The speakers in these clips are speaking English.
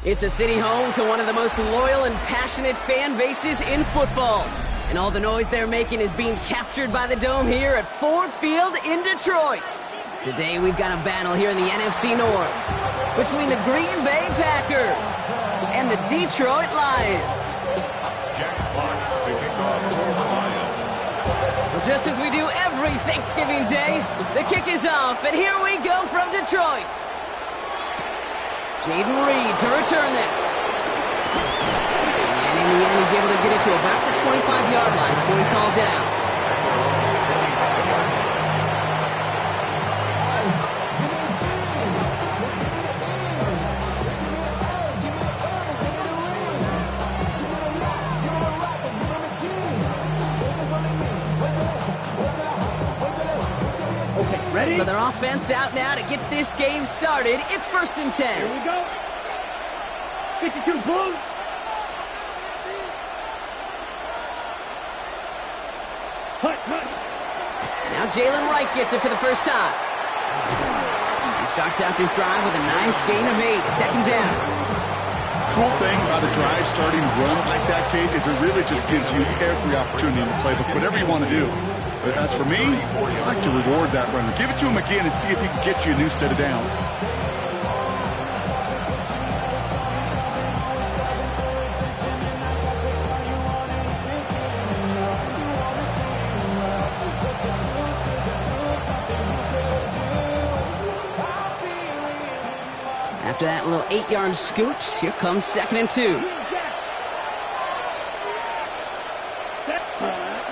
It's a city home to one of the most loyal and passionate fan bases in football. And all the noise they're making is being captured by the Dome here at Ford Field in Detroit. Today we've got a battle here in the NFC North between the Green Bay Packers and the Detroit Lions. Well, just as we do every Thanksgiving Day, the kick is off, and here we go from Detroit. Jaden Reed to return this. And in the end, he's able to get it to about the 25-yard line before he's hauled down. Ready? So their offense out now to get this game started. It's 1st and 10. Here we go. 52 Bulls. Hut. Now Jalen Wright gets it for the first time. He starts out this drive with a nice gain of 8. 2nd down. Cool thing about a drive starting run like that, Kate, is it really just gives you every opportunity in the playbook, whatever you want to do. But as for me, I like to reward that runner. Give it to him again and see if he can get you a new set of downs. After that little 8-yard scoot, here comes 2nd and 2.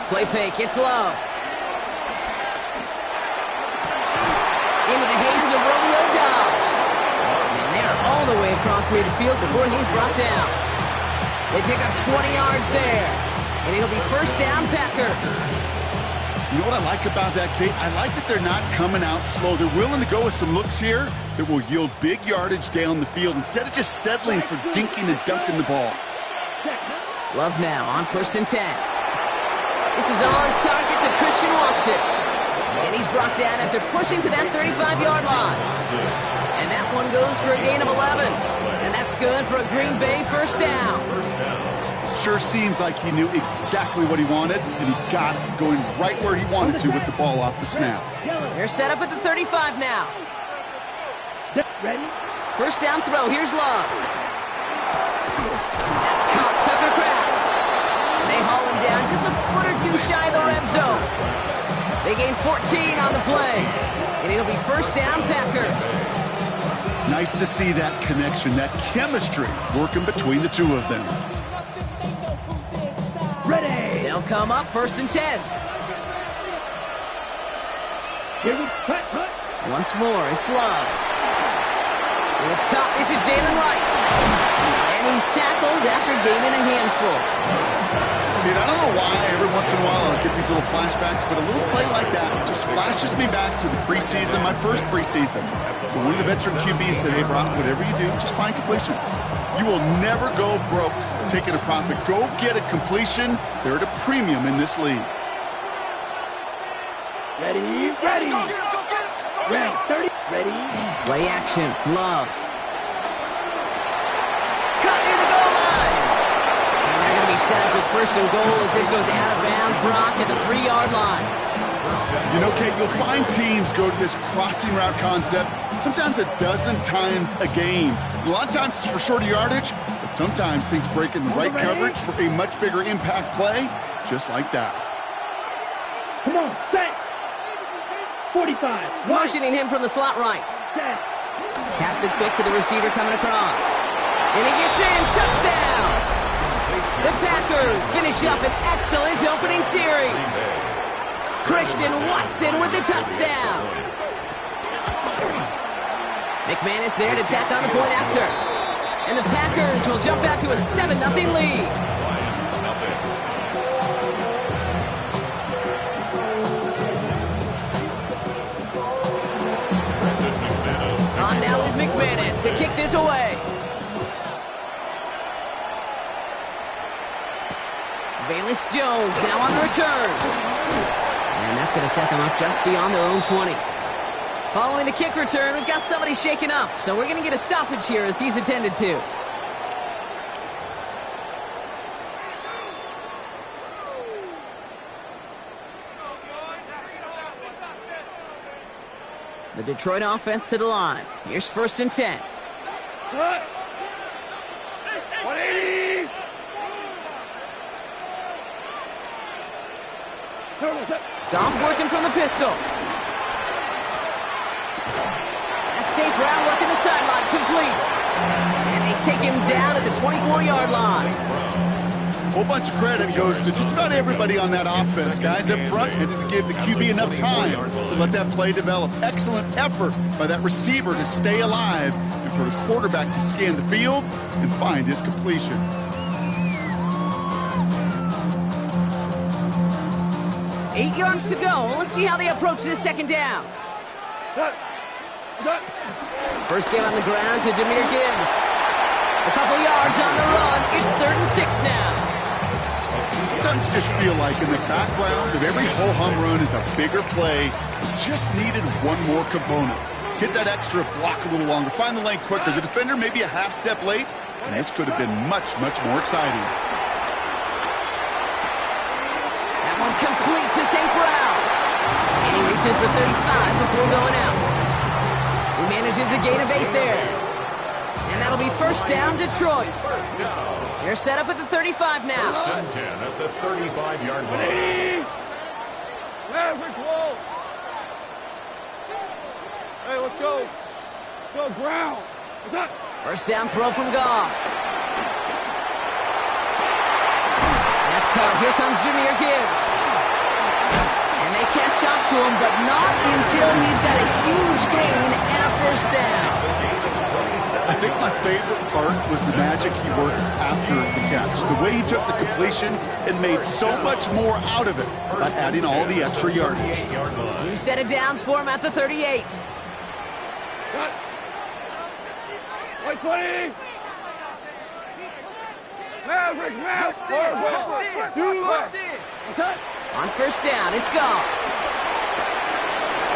Play fake, it's Love. Into the hands of Romeo Dobbs. And they're all the way across midfield before he's brought down. They pick up 20 yards there. And it'll be 1st down, Packers. You know what I like about that, Kate? I like that they're not coming out slow. They're willing to go with some looks here that will yield big yardage down the field instead of just settling for dinking and dunking the ball. Love now on 1st and 10. This is on target to Christian Watson. And he's brought down after pushing to that 35-yard line. And that one goes for a gain of 11. And that's good for a Green Bay 1st down. Sure seems like he knew exactly what he wanted, and he got it going right where he wanted to with the ball off the snap. They're set up at the 35 now. Ready? 1st down throw. Here's Love. That's caught. Tucker Kraft. And they haul him down just a foot or two shy of the red zone. They gain 14 on the play. And it'll be 1st down, Packers. Nice to see that connection, that chemistry working between the two of them. Ready. They'll come up 1st and 10. Here we go. Once more, it's Love. And it's caught. This is Jalen Wright. And he's tackled after gaining a handful. Dude, I don't know why every once in a while I'll get these little flashbacks, but a little play like that just flashes me back to the preseason, my first preseason. So one of the veteran QBs said, hey, Brock, whatever you do, just find completions. You will never go broke taking a profit. Go get a completion. They're at a premium in this league. Ready. Round 30. Ready. Play action. Love. Cut near the goal line. And they're going to be set up with 1st and goal as this goes out of bounds. Brock at the 3-yard line. You know, Kate, you'll find teams go to this crossing route concept sometimes a dozen times a game. A lot of times it's for shorter yardage, but sometimes things break in the right coverage for a much bigger impact play, just like that. Come on, set. 45. Motioning him from the slot right. Set. Taps it quick to the receiver coming across. And he gets in. Touchdown. The Packers finish up an excellent opening series. Christian Watson with the touchdown. McManus there to tack on the point after. And the Packers will jump out to a 7-0 lead. On now is McManus to kick this away. Valus Jones now on the return. And that's going to set them up just beyond their own 20. Following the kick return, we've got somebody shaken up, so we're going to get a stoppage here as he's attended to. The Detroit offense to the line. Here's 1st and 10. 180. Goff working from the pistol. That's St. Brown working the sideline, complete. And they take him down at the 24-yard line. A whole bunch of credit goes to just about everybody on that offense. Guys up front needed to give the QB enough time to let that play develop. Excellent effort by that receiver to stay alive and for the quarterback to scan the field and find his completion. Eight yards to go. Let's see how they approach this 2nd down. First game on the ground to Jahmyr Gibbs. A couple yards on the run. It's 3rd and 6 now. Sometimes just feel like in the background of every ho-hum run is a bigger play. It just needed one more component. Hit that extra block a little longer. Find the lane quicker. The defender maybe a half step late, and this could have been much, much more exciting. That one complete to St. Brown. And he reaches the 35 before going out. He manages a gain of 8 there. And that'll be 1st down, Detroit. They're set up at the 35 now. 1st and 10 at the 35-yard line. Hey, let's go. Go, Brown. What's up? 1st down throw from Goff. That's caught. Here comes Jahmyr Gibbs. And they catch up to him, but not until he's got a huge gain and a 1st down. I think my favorite part was the magic he worked after the catch. The way he took the completion and made so much more out of it by adding all the extra yardage. New set of downs for him at the 38. White 20. Maverick. What's that? On 1st down, it's Goff.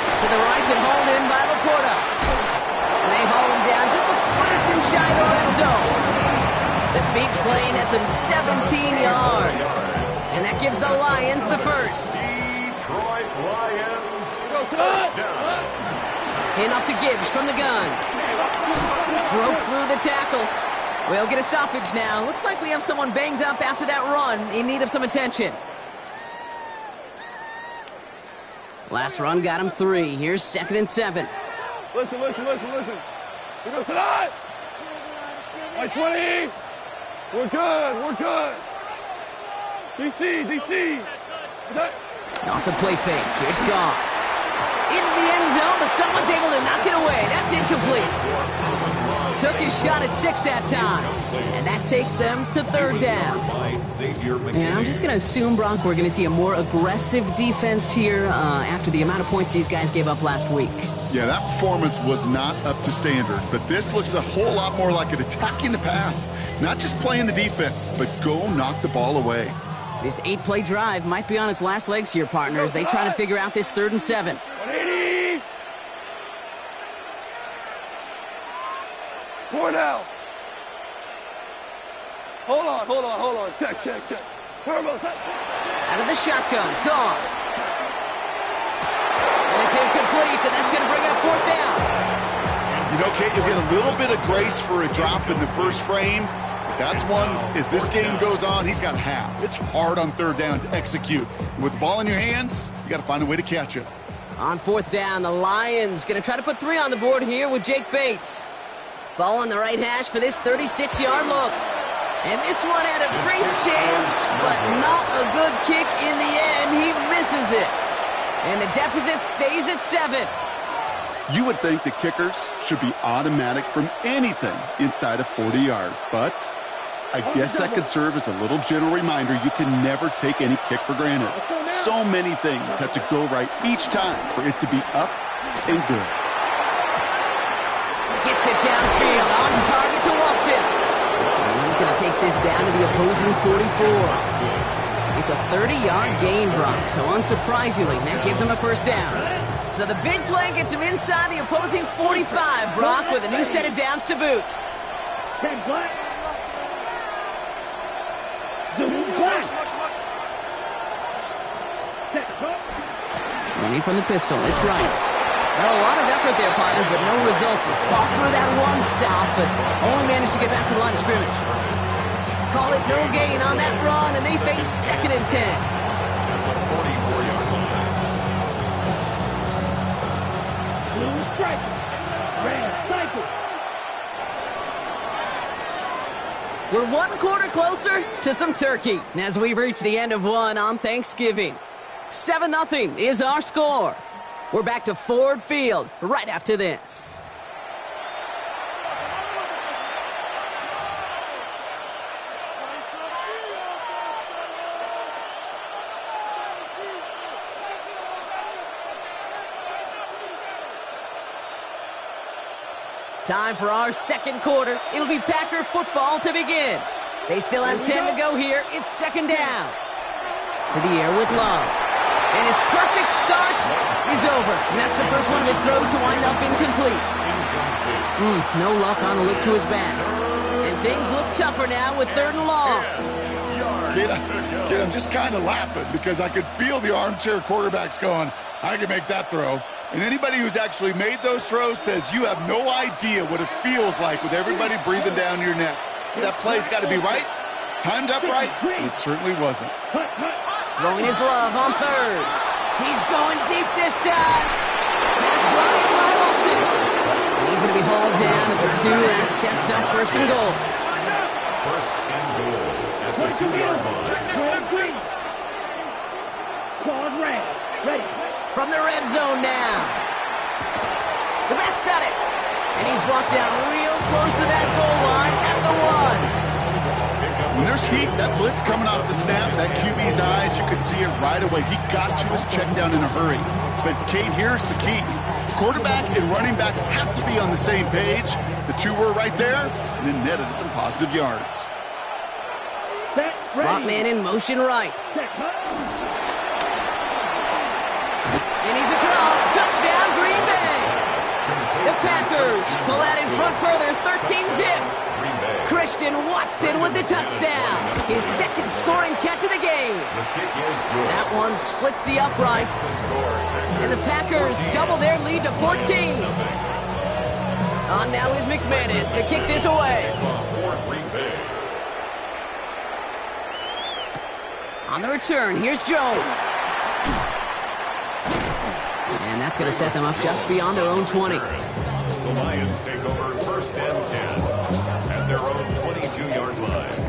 To the right and hauled in by Laporta. And they haul him down just a foot or two shy of the red zone. The big play nets him 17 yards. And that gives the Lions the 1st. Detroit Lions. First down. Handoff to Gibbs from the gun. Broke through the tackle. We'll get a stoppage now. Looks like we have someone banged up after that run in need of some attention. Last run got him 3. Here's 2nd and 7. Listen. Here goes tonight. White 20. We're good. DC. What's that? Off the play fake. Here's Goff. Into the end zone, but someone's able to knock it away. That's incomplete. Took his shot at 6 that time. And that takes them to 3rd down. And I'm just going to assume, Brock, we're going to see a more aggressive defense here after the amount of points these guys gave up last week. Yeah, that performance was not up to standard, but this looks a whole lot more like it attacking the pass. Not just playing the defense, but go knock the ball away. This 8-play drive might be on its last legs here, partners. They try to figure out this 3rd and 7. 180. Four down. Hold on. Check. Turbo set. Out of the shotgun. Goff. And it's incomplete, and that's going to bring up 4th down. You know, Kate, you'll get a little bit of grace for a drop in the first frame. That's one, as this game goes on, he's got half. It's hard on 3rd down to execute. With the ball in your hands, you got to find a way to catch it. On 4th down, the Lions going to try to put 3 on the board here with Jake Bates. Ball on the right hash for this 36-yard look. And this one had a great chance, but not a good kick in the end. He misses it. And the deficit stays at 7. You would think the kickers should be automatic from anything inside of 40 yards, but I guess that could serve as a little gentle reminder you can never take any kick for granted. So many things have to go right each time for it to be up and good. Gets it downfield, on target to Walton. And he's going to take this down to the opposing 44. It's a 30-yard gain, Brock, so unsurprisingly, that gives him a 1st down. So the big play gets him inside the opposing 45, Brock, with a new set of downs to boot. Running from the pistol, it's right. Well, a lot of effort there, Potter, but no results. He fought through that one stop, but only managed to get back to the line of scrimmage. Call it no gain on that run, and they face 2nd and 10. We're 1 quarter closer to some turkey as we reach the end of one on Thanksgiving. 7-0 is our score. We're back to Ford Field right after this. Time for our 2nd quarter. It'll be Packer football to begin. They still have 10 to go here. It's 2nd down. To the air with Love. And his perfect start is over. And that's the first one of his throws to wind up incomplete. No luck on the look to his back. And things look tougher now with 3rd and long. Kid, I'm just kind of laughing because I could feel the armchair quarterbacks going, I can make that throw. And anybody who's actually made those throws says you have no idea what it feels like with everybody breathing down your neck. That play's got to be right, timed up right, and it certainly wasn't. Throwing his Love on 3rd. He's going deep this time. Pass brought in by Wilson. And he's going to be hauled down at the 2. That sets up 1st and goal. 1st and goal at the 2-yard line. Ready. From the red zone now. The Bats got it. And he's brought down real close to that goal line at the 1. When there's heat, that blitz coming off the snap, that QB's eyes, you could see it right away. He got to his check down in a hurry. But, Kate, here's the key. Quarterback and running back have to be on the same page. The 2 were right there, and then netted some positive yards. Slot man in motion right. And he's across. Touchdown, Green Bay. The Packers pull out in front further, 13-zip. Christian Watson with the touchdown. His 2nd scoring catch of the game. That one splits the uprights. And the Packers double their lead to 14. On now is McManus to kick this away. On the return, here's Jones. And that's going to set them up just beyond their own 20. The Lions take over 1st and 10 at their own 22-yard line.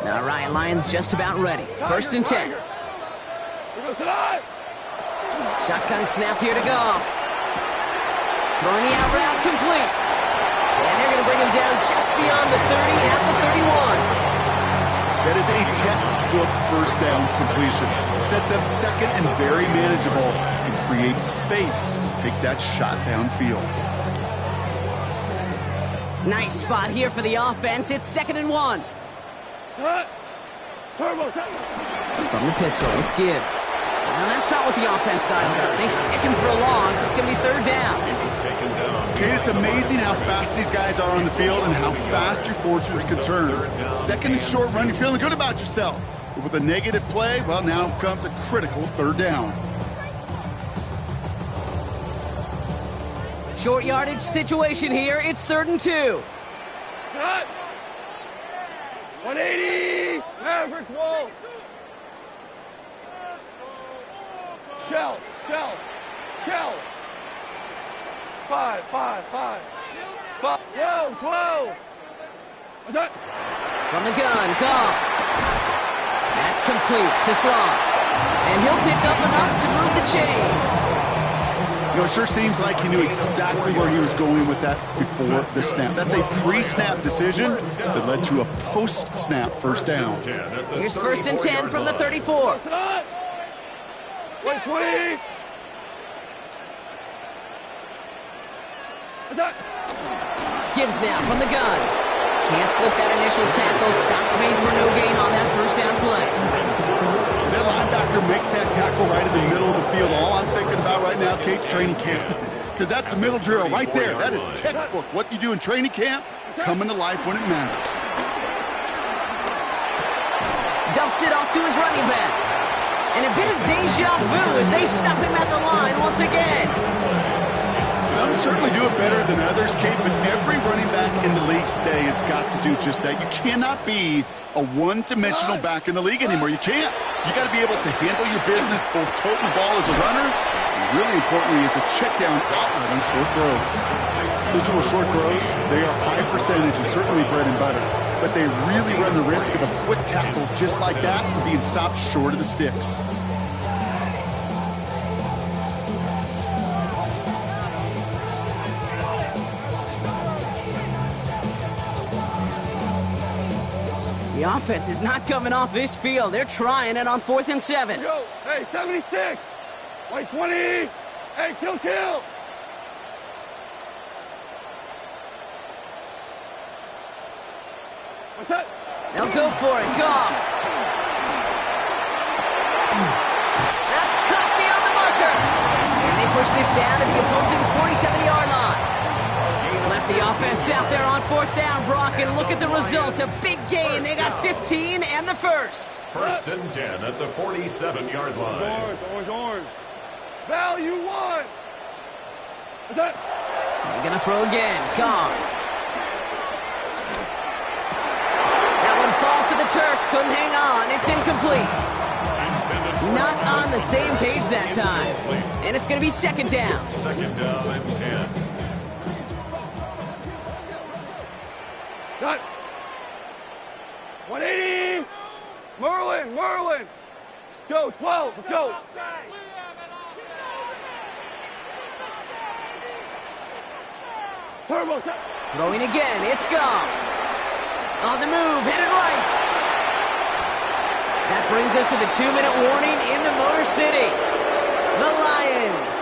All right, Lions just about ready. 1st and 10. Shotgun snap here to Goff. Throwing the out route complete. And they're going to bring him down just beyond the 30 at the 31. That is a textbook 1st down completion. Sets up 2nd and very manageable and creates space to take that shot downfield. Nice spot here for the offense. It's 2nd and 1. From the pistol, it's Gibbs. Now that's not what the offense started. They stick him for a loss. It's going to be 3rd down. Okay, it's amazing how fast these guys are on the field and how fast your fortunes can turn. 2nd and short run, you're feeling good about yourself. But with a negative play, well, now comes a critical 3rd down. Short yardage situation here. It's 3rd and 2. Cut. 180. Maverick wall. Shell. 5. Yo, 12. What's that? From the gun, Goff. That's complete to Slot. And he'll pick up enough to move the chains. You know, it sure seems like he knew exactly where he was going with that before the snap. That's a pre-snap decision that led to a post-snap 1st down. Here's 1st and 10 from the 34. Wait, 20. Gibbs now from the gun. Can't slip that initial tackle. Stops made for no gain on that 1st down play. That linebacker makes that tackle right in the middle of the field. All I'm thinking about right now, Kate, training camp. Because that's the middle drill right there. That is textbook. What you do in training camp, coming to life when it matters. Dumps it off to his running back. And a bit of deja vu as they stop him at the line once again. Some certainly do it better than others, Kate, but every running back in the league today has got to do just that. You cannot be a one-dimensional back in the league anymore. You can't. You got to be able to handle your business, both tote the ball as a runner, and really importantly as a check-down outlet on short throws. Those little short throws, they are high percentage and certainly bread and butter, but they really run the risk of a quick tackle just like that and being stopped short of the sticks. The offense is not coming off this field. They're trying it on 4th and 7. Yo, hey, 76. White 20. Hey, kill. What's that? They'll go for it. Goff. That's cut beyond the marker. And they push this down to the opposing 47-yard line. Left the offense out there on 4th down, Brock, and look at the result. A big gain. They got 15 and the first. 1st and 10 at the 47-yard line. Orange. Value 1. What's that? They're going to throw again. Goff. That one falls to the turf. Couldn't hang on. It's incomplete. Not on the same page that time. And it's going to be 2nd down. 2nd down and 10. Got 180. Merlin. Go, 12. Let's go. Turbo. Throwing again. It's Goff. On the move. Headed right. That brings us to the 2-minute warning in the Motor City. The Lions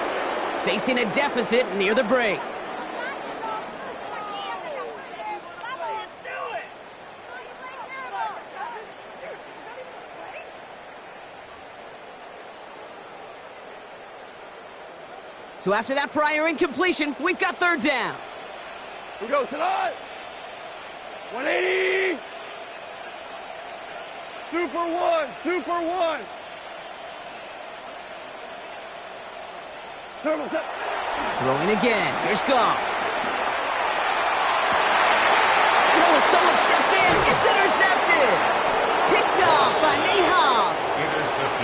facing a deficit near the break. So after that prior incompletion, we've got 3rd down. We go tonight. 180. Super one. Turbo set. Throwing again. Here's Goff. Oh, someone stepped in. It's intercepted. Picked off by Nate Hobbs.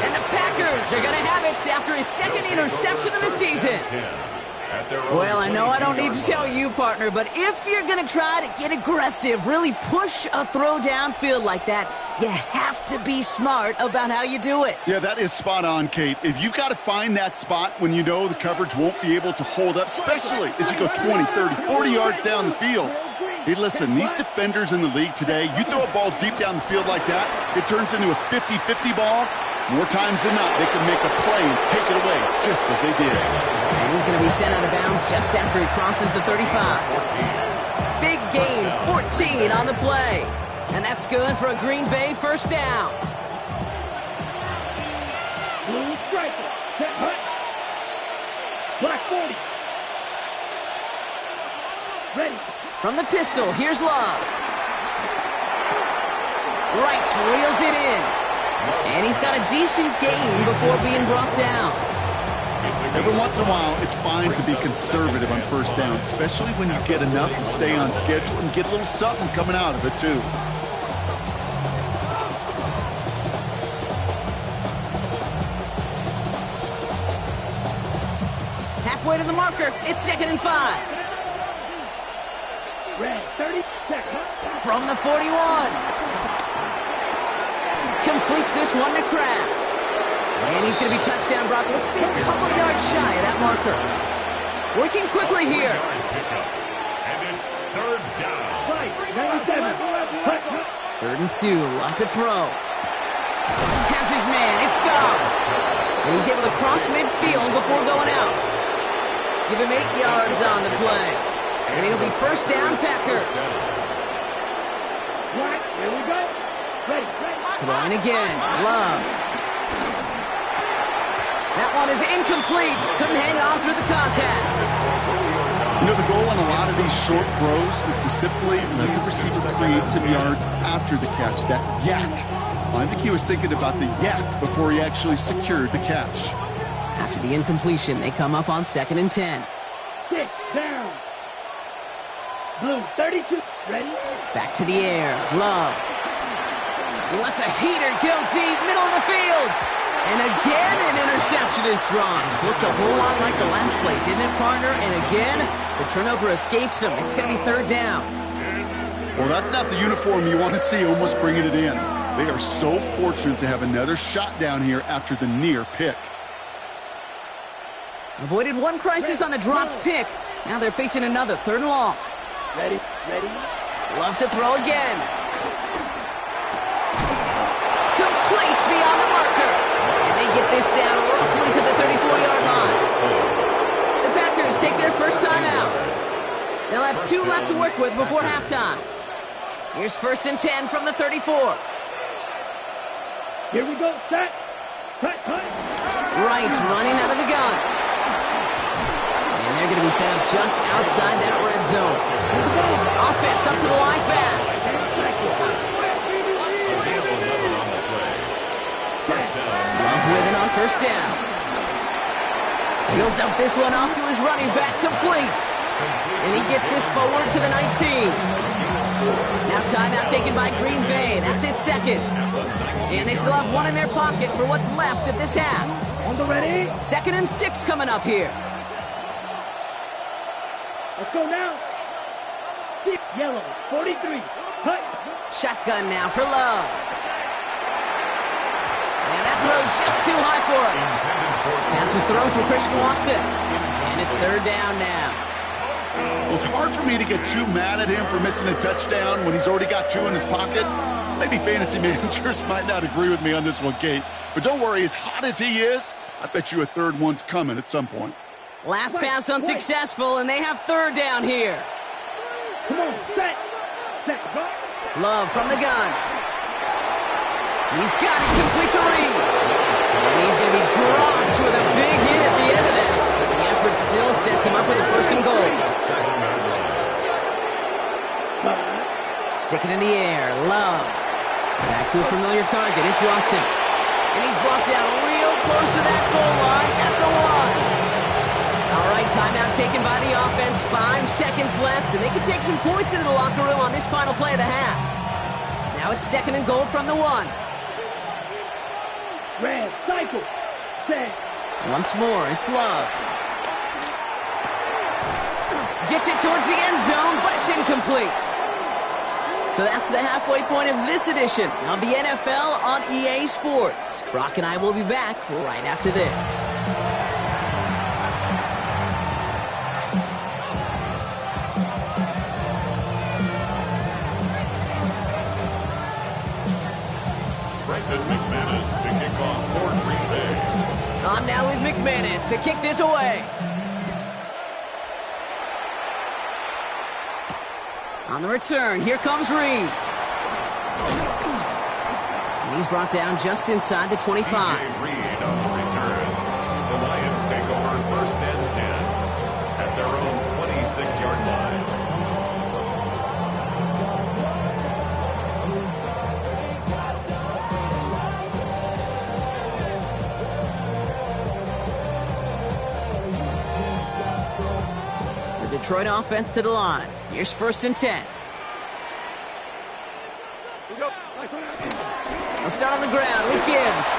And the Packers are going to have it after his 2nd interception of the season. Well, I know I don't need to tell you, partner, but if you're going to try to get aggressive, really push a throw downfield like that, you have to be smart about how you do it. Yeah, that is spot on, Kate. If you've got to find that spot when you know the coverage won't be able to hold up, especially as you go 20, 30, 40 yards down the field. Hey, listen, these defenders in the league today, you throw a ball deep down the field like that, it turns into a 50-50 ball. More times than not, they can make a play and take it away, just as they did. And he's going to be sent out of bounds just after he crosses the 35. Big gain, 14 on the play. And that's good for a Green Bay 1st down. Blue striker. Black 40. Ready. From the pistol, here's Love. Wright reels it in. And he's got a decent gain before being brought down. Every once in a while, it's fine to be conservative on 1st down, especially when you get enough to stay on schedule and get a little something coming out of it, too. Halfway to the marker, it's 2nd and 5. Red, 30 seconds. From the 41. Completes this one to Kraft. And he's going to be touchdown, Brock. Looks to be a couple yards shy of that marker. Working quickly here. And it's 3rd down. Right, 97. 3rd and 2, lot to throw. Has his man, it's Dobbs. And he's able to cross midfield before going out. Give him 8 yards on the play. And it'll be 1st down, Packers. Right, here we go. Ready. Throwing again, Love. That one is incomplete. Couldn't hang on through the contact. You know, the goal on a lot of these short throws is to simply let the receiver create some yards after the catch. That yak I think he was thinking about the yak before he actually secured the catch. After the incompletion, they come up on 2nd and 10. 6 down. Blue 32. Ready? Back to the air. Love. He lets a heater go deep, middle of the field. And again, an interception is drawn. Looked a whole lot like the last play, didn't it, partner? And again, the turnover escapes him. It's going to be 3rd down. Well, that's not the uniform you want to see almost bringing it in. They are so fortunate to have another shot down here after the near pick. Avoided one crisis on the dropped pick. Now they're facing another 3rd and long. Ready? Love to throw again. Complete beyond the marker. And they get this down roughly to the 34-yard line. The Packers take their first time out. They'll have 2 left to work with before halftime. Here's 1st and 10 from the 34. Here we go. Set. Cut. Right, running out of the gun. And they're going to be set up just outside that red zone. Offense up to the line fast. Love with it on 1st down. He'll dump this one off to his running back, complete. And he gets this forward to the 19. Now timeout taken by Green Bay. That's it, 2nd. And they still have 1 in their pocket for what's left of this half. On the ready. 2nd and 6 coming up here. Let's go now. Yellow 43. Cut. Shotgun now for Love. And that throw just too high for him. Pass was thrown for Christian Watson. And it's 3rd down now. Well, it's hard for me to get too mad at him for missing a touchdown when he's already got 2 in his pocket. Maybe fantasy managers might not agree with me on this one, Kate. But don't worry, as hot as he is, I bet you a 3rd one's coming at some point. Last pass unsuccessful, and they have 3rd down here. Come on, set. Love from the gun. He's got it complete to Reed. And he's going to be dropped with a big hit at the end of that. But the effort still sets him up with a 1st and goal. Stick it in the air. Love. Back to a familiar target. It's Watson. And he's brought down real close to that goal line at the 1. All right, timeout taken by the offense. 5 seconds left, and they can take some points into the locker room on this final play of the half. Now it's 2nd and goal from the 1. Red, cycle. Set. Once more, it's Love. Gets it towards the end zone, but it's incomplete. So that's the halfway point of this edition of the NFL on EA Sports. Brock and I will be back right after this. McManus to kick off for Green Bay. On now is McManus to kick this away. On the return, here comes Reed. And he's brought down just inside the 25. DJ Reed on the return. The Lions take over 1st and 10 at their own 26-yard line. Detroit offense to the line. Here's 1st and 10. They'll start on the ground with Gibbs.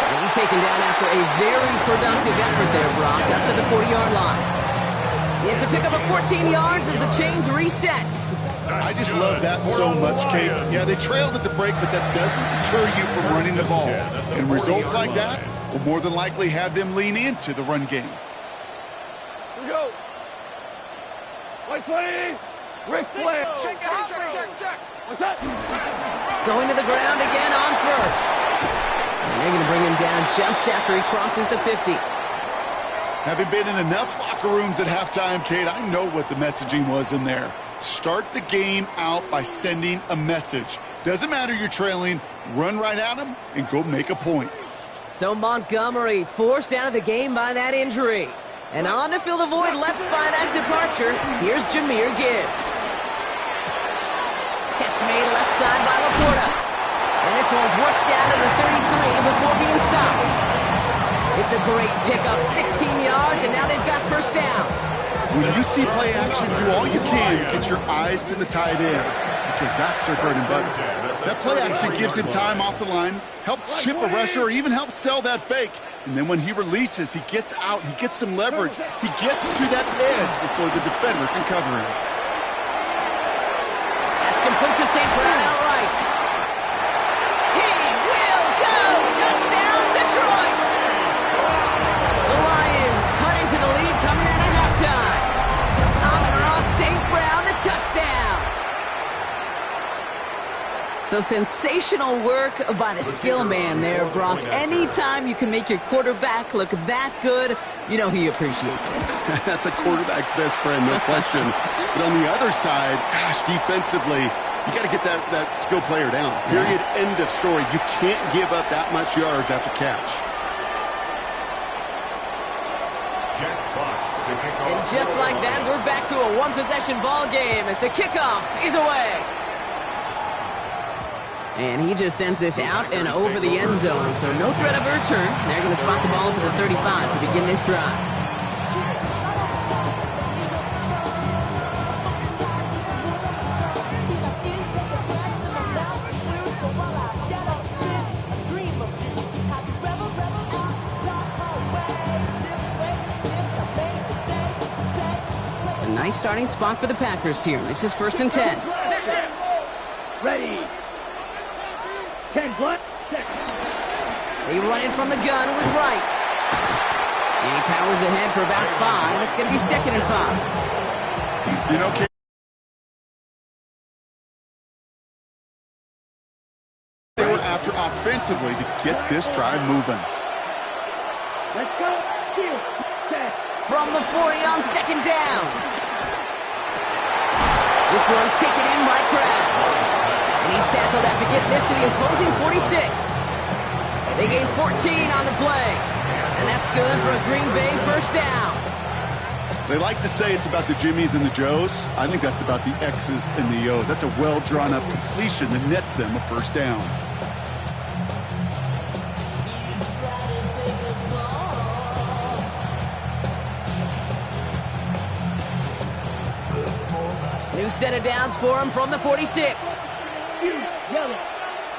And he's taken down after a very productive effort there, Brock, up to the 40-yard line. It's a pickup of 14 yards as the chains reset. I just love that so much, Kate. Yeah, they trailed at the break, but that doesn't deter you from running the ball. And results like that will more than likely have them lean into the run game. Here we go. White 20. Rick Flair. Check. What's that? Going to the ground again on 1st. And they're going to bring him down just after he crosses the 50. Having been in enough locker rooms at halftime, Kate, I know what the messaging was in there. Start the game out by sending a message. Doesn't matter you're trailing, run right at them and go make a point. So Montgomery forced out of the game by that injury. And on to fill the void left by that departure, here's Jahmyr Gibbs. Catch made left side by Laporta. And this one's worked down to the 33 before being stopped. It's a great pickup, 16 yards, and now they've got first down. When you see play action, do all you can to get your eyes to the tight end, because that's their bread and butter. That play action gives him time off the line, helps chip a rusher, or even helps sell that fake. And then when he releases, he gets out, he gets some leverage, he gets to that edge before the defender can cover him. That's complete to St. Brown outright. He will go! Touchdown, Detroit! The Lions cut into the lead coming in at halftime. Amon-Ra St. Brown, the touchdown. So sensational work by the skill man there, Brock. Anytime you can make your quarterback look that good, you know he appreciates it. That's a quarterback's best friend, no question. But on the other side, gosh, defensively, you got to get that skill player down. Period, end of story. You can't give up that much yards after catch. And just like that, we're back to a one-possession ball game as the kickoff is away. And he just sends this out and over the end zone, so no threat of a return. They're going to spot the ball for the 35 to begin this drive. A nice starting spot for the Packers here. This is 1st and 10. Ready. 10 what? They run it from the gun with Wright. And he powers ahead for about 5. It's going to be 2nd and 5. You know, they were after offensively to get this drive moving. Let's go. From the 40 on 2nd down. This one taken in by Kraft. And he's tackled after getting this to the opposing 46. They gain 14 on the play. And that's good for a Green Bay first down. They like to say it's about the Jimmies and the Joes. I think that's about the X's and the O's. That's a well-drawn-up completion that nets them a first down. New set of downs for him from the 46. Yellow.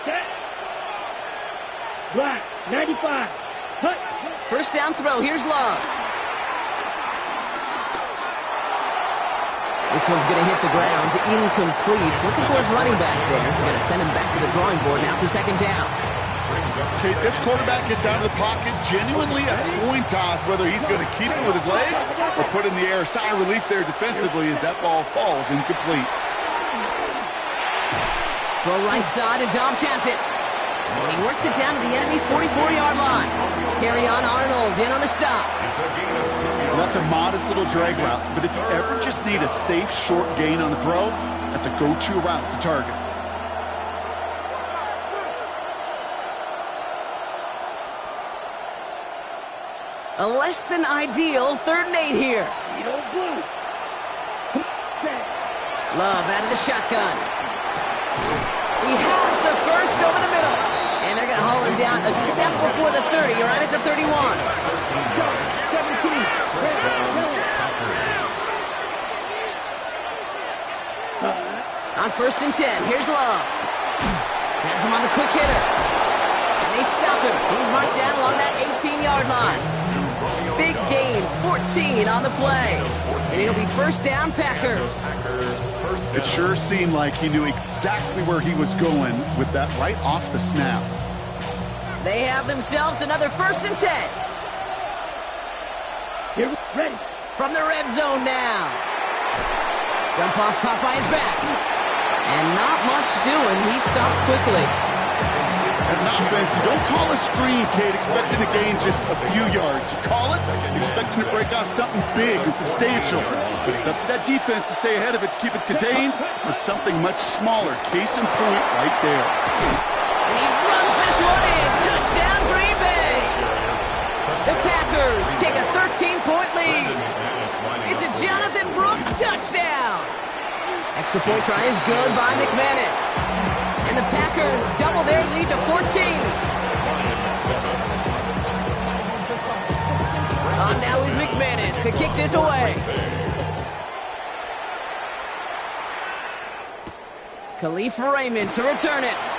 Set. Black. 95. Cut. First down throw. Here's Love. This one's going to hit the ground. Incomplete. Looking for his running back there. Going to send him back to the drawing board now for 2nd down. Okay, this quarterback gets out of the pocket. Genuinely a coin toss whether he's going to keep it with his legs or put in the air. Sigh of relief there defensively as that ball falls incomplete. Go right side, and Dobbs has it. And he works it down to the enemy 44-yard line. Terrion Arnold in on the stop. Well, that's a modest little drag route, but if you ever just need a safe, short gain on the throw, that's a go-to route to target. A less than ideal 3rd and 8 here. Love out of the shotgun. He has the first over the middle. And they're going to haul him down a step before the 30, right at the 31. On 1st and 10, here's Love. Has him on the quick hitter. And they stop him. He's marked down along that 18-yard line. Big gain, 14 on the play. And it'll be first down, Packers. It sure seemed like he knew exactly where he was going with that right off the snap. They have themselves another 1st and 10. Here, ready. From the red zone now. Dump off caught by his back. And not much doing. He stopped quickly. As an offense, you don't call a screen, Kate, expecting to gain just a few yards. You call it, expecting to break off something big and substantial. But it's up to that defense to stay ahead of it, to keep it contained to something much smaller. Case in point right there. And he runs this one in. Touchdown, Green Bay. The Packers take a 13-point lead. It's a Jonathan Brooks touchdown. Extra point try is good by McManus. And the Packers double their lead to 14. On now is McManus to kick this away. Khalif Raymond to return it.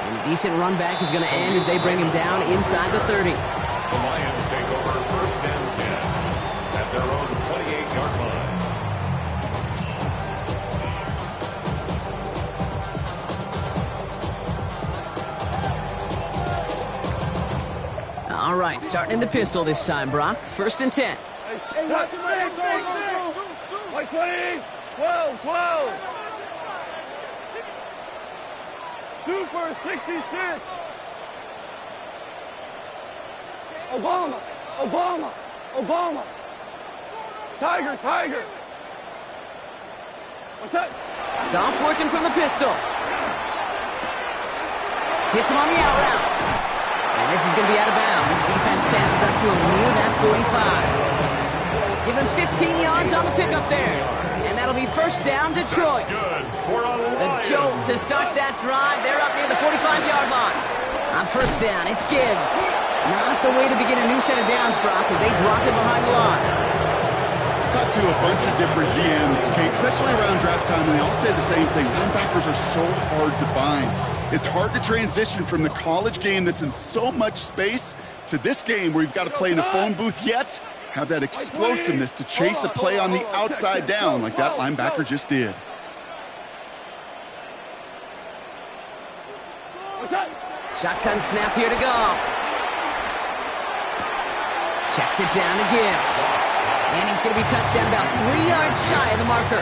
And a decent run back is going to end as they bring him down inside the 30. The Lions take over first and 10 at their own 28-yard line. All right, starting in the pistol this time, Brock. First and 10. Like 20, 12, 12. Super 66. Obama, Obama, Obama. Tiger, Tiger. What's that? Goff working from the pistol. Hits him on the out route. And this is going to be out of bounds. Defense catches up to him near that 45. Give him 15 yards on the pickup there. And that'll be first down, Detroit. The jolt to start that drive. They're up near the 45-yard line. On first down, it's Gibbs. Not the way to begin a new set of downs, Brock, as they drop it behind the line. Talked to a bunch of different GMs, Kate, especially around draft time, and they all say the same thing. Linebackers are so hard to find. It's hard to transition from the college game that's in so much space to this game where you've got to play in a phone booth, yet have that explosiveness to chase a play on the outside down like that linebacker just did. Shotgun snap here to go. Checks it down to Gibbs. And he's going to be touched down about 3 yards shy of the marker.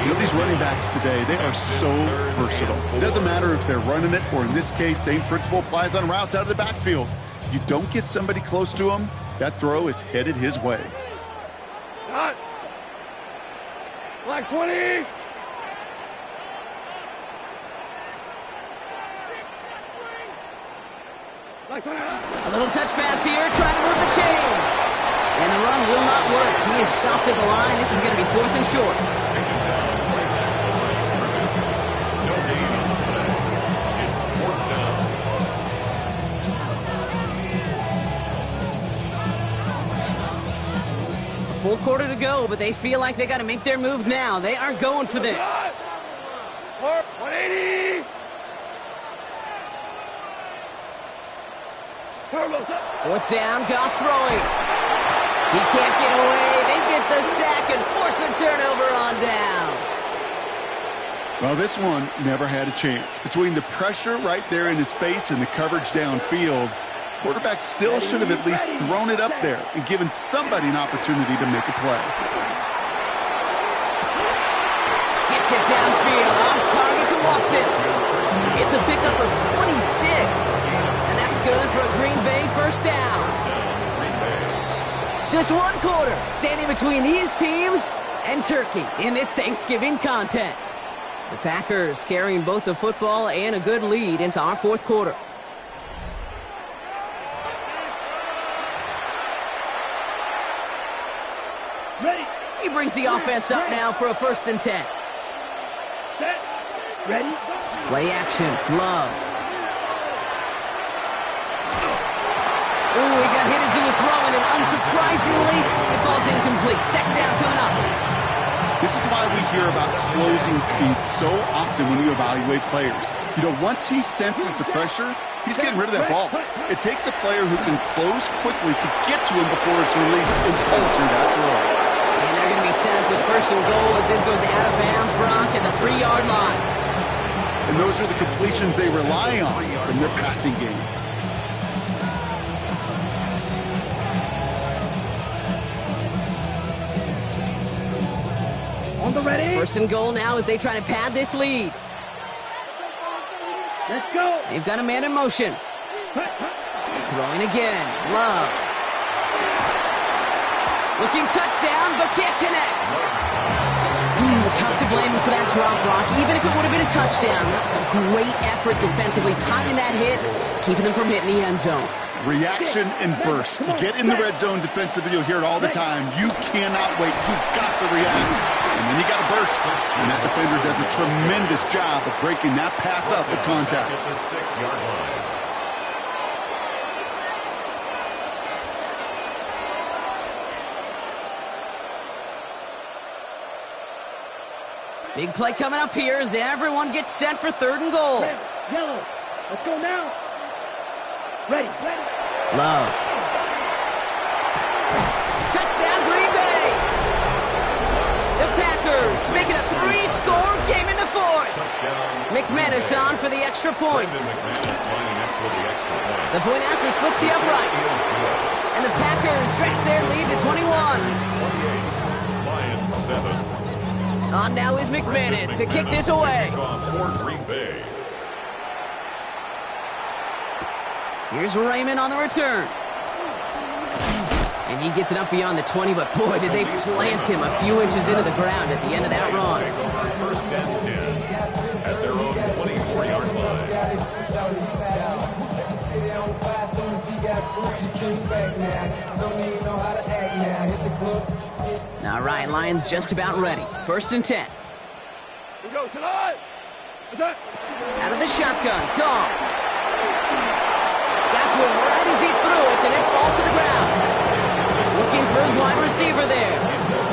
You know, these running backs today, they are so versatile. It doesn't matter if they're running it, or in this case, same principle applies on routes out of the backfield. You don't get somebody close to him, that throw is headed his way. Cut. Black 20. Black 20. A little touch pass here, trying to move the chains. And the run will not work. He is stopped at the line. This is going to be 4th and short. A full quarter to go, but they feel like they got to make their move now. They aren't going for this. 180. Fourth down, Goff throwing. He can't get away. They get the sack and force a turnover on downs. Well, this one never had a chance. Between the pressure right there in his face and the coverage downfield, quarterback still should have at least thrown it up there and given somebody an opportunity to make a play. Gets it downfield, on target to Watson. It's a pickup of 26. And that's good for a Green Bay first down. Just one quarter standing between these teams and Turkey in this Thanksgiving contest. The Packers carrying both the football and a good lead into our fourth quarter. Ready. He brings the offense up now for a 1st and 10. Set. Ready. Play action. Love. Ooh, he got hit as he was throwing, and unsurprisingly, it falls incomplete. Second down coming up. This is why we hear about closing speed so often when you evaluate players. You know, once he senses the pressure, he's getting rid of that ball. It takes a player who can close quickly to get to him before it's released and alter that throw. And they're going to be set up with 1st and goal as this goes out of bounds, Brock, at the 3-yard line. And those are the completions they rely on from their passing game. On the ready. 1st and goal now as they try to pad this lead. Let's go. They've got a man in motion. Throwing again. Love. Looking touchdown, but can't connect. Tough to blame him for that drop, Rock. Even if it would have been a touchdown, that was a great effort defensively, timing that hit, keeping them from hitting the end zone. Reaction and burst. You get in the red zone defensively, you'll hear it all the time. You cannot wait. You've got to react. And then you got to burst. And that defender does a tremendous job of breaking that pass up at contact. It's a 6-yard line. Big play coming up here as everyone gets set for 3rd and goal. Yellow. Let's go now. Ready. Love. Touchdown, Green Bay. The Packers make it a 3-score game in the 4th. McManus on for the extra point. The point after splits the uprights. And the Packers stretch their lead to 21. 28. Lions 7. On now is McManus to kick this away. Here's Raymond on the return. And he gets it up beyond the 20, but boy, did they plant him a few inches into the ground at the end of that run. First and 10 at their own 24-yard line. Now Ryan Lyons just about ready. 1st and 10. We go tonight. Out of the shotgun, Gone. Got to him right as he threw it, and it falls to the ground. Looking for his wide receiver there.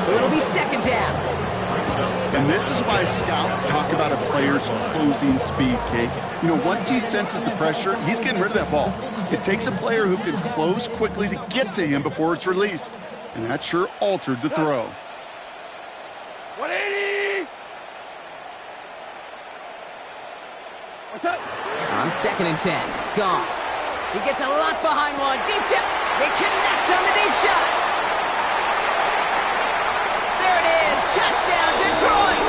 So it'll be 2nd down. And this is why scouts talk about a player's closing speed, Kate. You know, once he senses the pressure, he's getting rid of that ball. It takes a player who can close quickly to get to him before it's released. And that sure altered the throw. 180. What's up? On 2nd and 10, Goff. He gets a lot behind one. Deep tip. They connect on the deep shot. There it is. Touchdown, Detroit.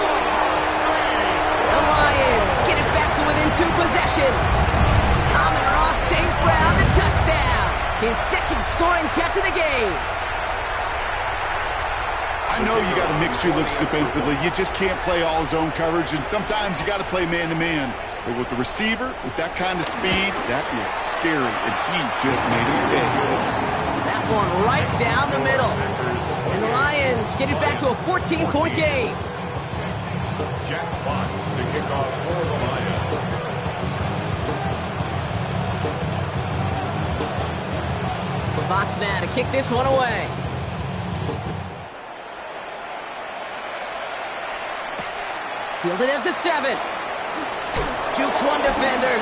The Lions get it back to within 2 possessions. Amon-Ra St. Brown, the touchdown. His 2nd scoring catch of the game. I know you got to mix your looks defensively. You just can't play all zone coverage, and sometimes you got to play man-to-man. But with the receiver, with that kind of speed, that is scary, and he just made it big. That one right down the middle. And the Lions get it back to a 14-point game. Jack Fox to kick off for the Lions. Fox now to kick this one away. Fielded at the 7. Jukes one defender.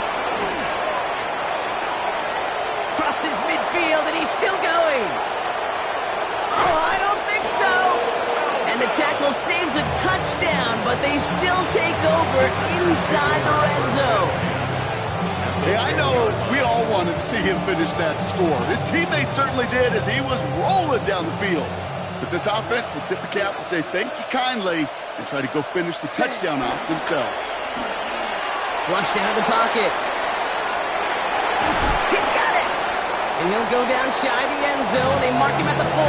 Crosses midfield, and he's still going. Oh, I don't think so. And the tackle saves a touchdown, but they still take over inside the red zone. Hey, I know we all wanted to see him finish that score. His teammates certainly did as he was rolling down the field. But this offense will tip the cap and say thank you kindly and try to go finish the touchdown off themselves. Flushed out of the pocket. He's got it! And he'll go down shy of the end zone. They mark him at the 4.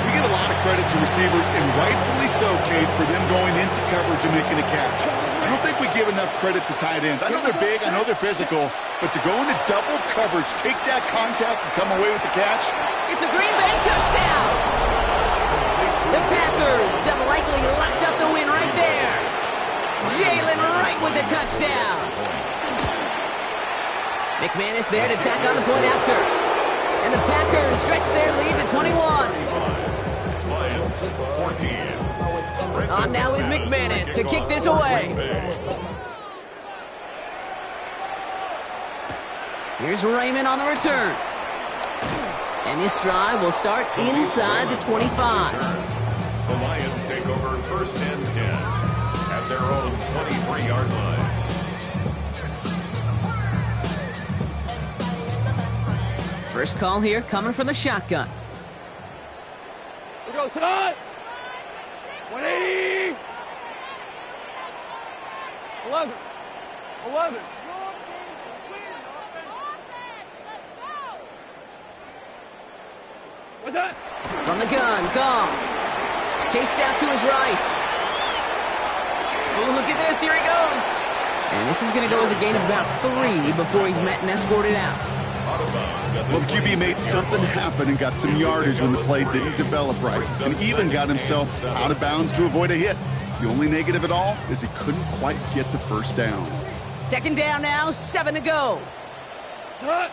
We get a lot of credit to receivers, and rightfully so, Kate, for them going into coverage and making a catch. I don't think we give enough credit to tight ends. I know they're big, I know they're physical, but to go into double coverage, take that contact, and come away with the catch. It's a Green Bay touchdown! The Packers have likely locked up the win right there. Jalen Wright with the touchdown. McManus there to tack on the point after. And the Packers stretch their lead to 21. Lions 14. On now is McManus to kick this away. Here's Raymond on the return. And this drive will start inside the 25. The Lions take over 1st and 10 at their own 23-yard line. First call here coming from the shotgun. We go tonight. 180. 11. 11. What's that? From the gun, Gone. Chased out to his right. Oh, look at this. Here he goes. And this is going to go as a gain of about 3 before he's met and escorted out. Well, the QB made something happen and got some yardage when the play didn't develop right, and even got himself out of bounds to avoid a hit. The only negative at all is he couldn't quite get the first down. Second down now, 7 to go. Cut.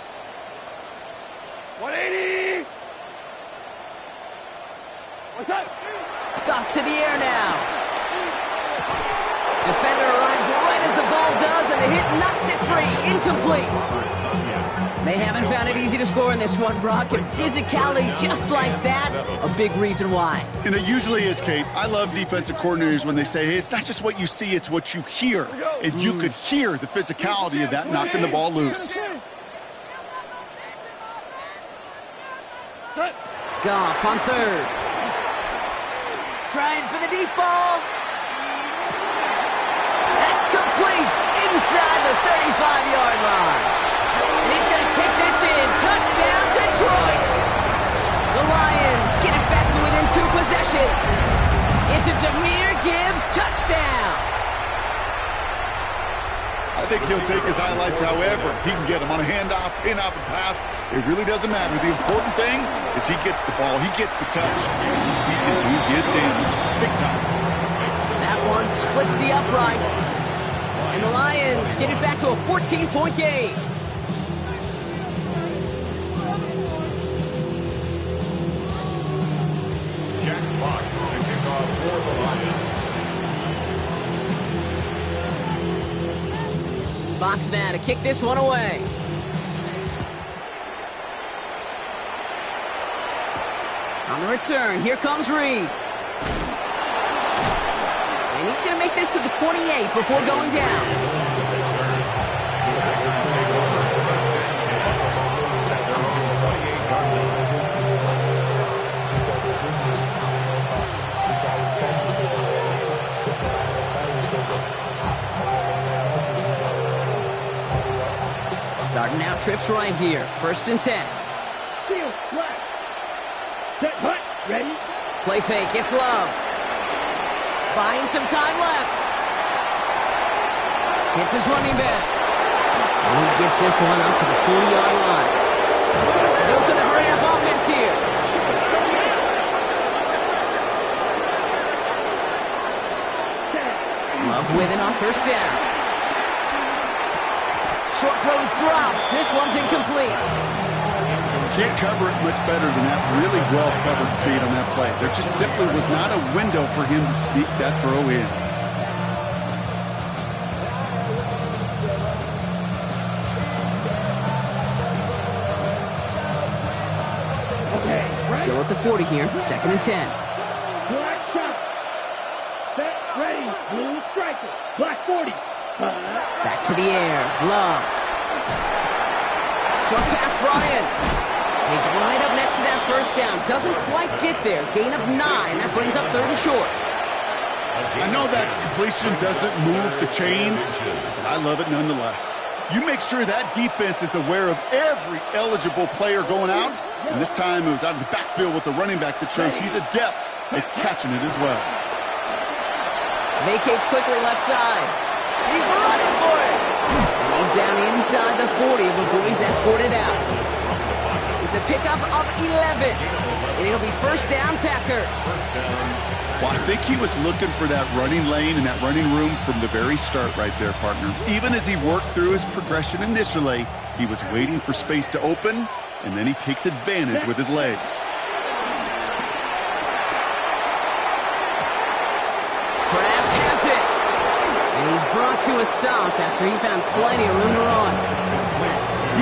180. What's up? Off to the air now. Defender arrives right as the ball does, and the hit knocks it free. Incomplete. They haven't found it easy to score in this one, Brock, and physicality just like that, a big reason why. And it usually is, Kate. I love defensive coordinators when they say, hey, it's not just what you see, it's what you hear. And you could hear the physicality of that knocking the ball loose. Goff on third. Trying for the deep ball. That's complete inside the 35-yard line. And he's going to take this in. Touchdown, Detroit. The Lions get it back to within 2 possessions. It's a Jahmyr Gibbs touchdown. I think he'll take his highlights however he can get them on a handoff, pin-off, and pass. It really doesn't matter. The important thing is he gets the ball, he gets the touch. He can do his damage big time. That one splits the uprights. And the Lions get it back to a 14-point game. Fox to kick off for the Lions. Fox now to kick this one away. On the return, here comes Reed. And he's going to make this to the 28 before going down. Starting out trips right here. 1st and 10. Field flat. Set hut. Ready? Play fake. It's Love. Buying some time left. Hits his running back. And he gets this one up to the 40-yard line. Goes to the hurry-up offense here. Love with it on 1st down. Short throws drops. This one's incomplete. Can't cover it much better than that. Really well covered feed on that play. There just simply was not a window for him to sneak that throw in. Still at the 40 here. 2nd and 10. Black shot. Set. Ready. Blue striker. Black 40. Back to the air. Love. Short pass, Bryant. He's right up next to that 1st down. Doesn't quite get there. Gain of 9. That brings up 3rd and short. I know that completion doesn't move the chains, but I love it nonetheless. You make sure that defense is aware of every eligible player going out, and this time it was out of the backfield with the running back that shows he's adept at catching it as well. Vacates quickly left side. He's running for it. And he's down inside the 40 before he's escorted out. It's a pickup of 11. And it'll be 1st down, Packers. Well, I think he was looking for that running lane and that running room from the very start right there, partner. Even as he worked through his progression initially, he was waiting for space to open, and then he takes advantage with his legs. Perhaps has it. And he's brought to a stop after he found plenty of room to run.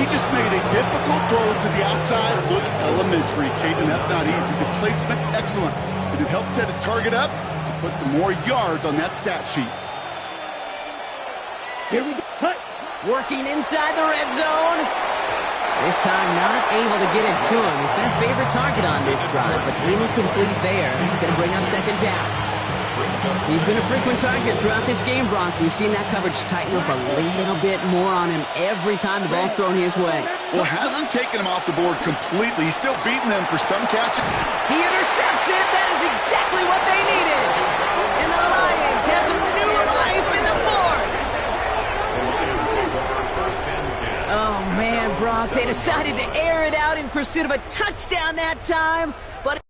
He just made a difficult throw to the outside. Look elementary, Kate, and that's not easy. The placement, excellent. But it helped set his target up to put some more yards on that stat sheet. Here we go. Cut. Working inside the red zone. This time not able to get it to him. He's been a favorite target on this drive, but incomplete there. It's going to bring up 2nd down. He's been a frequent target throughout this game, Brock. We've seen that coverage tighten up a little bit more on him every time the ball's thrown his way. Well, hasn't taken him off the board completely. He's still beating them for some catches. He intercepts it. That is exactly what they needed. And the Lions have some new life in the 4th. They decided to air it out in pursuit of a touchdown that time, but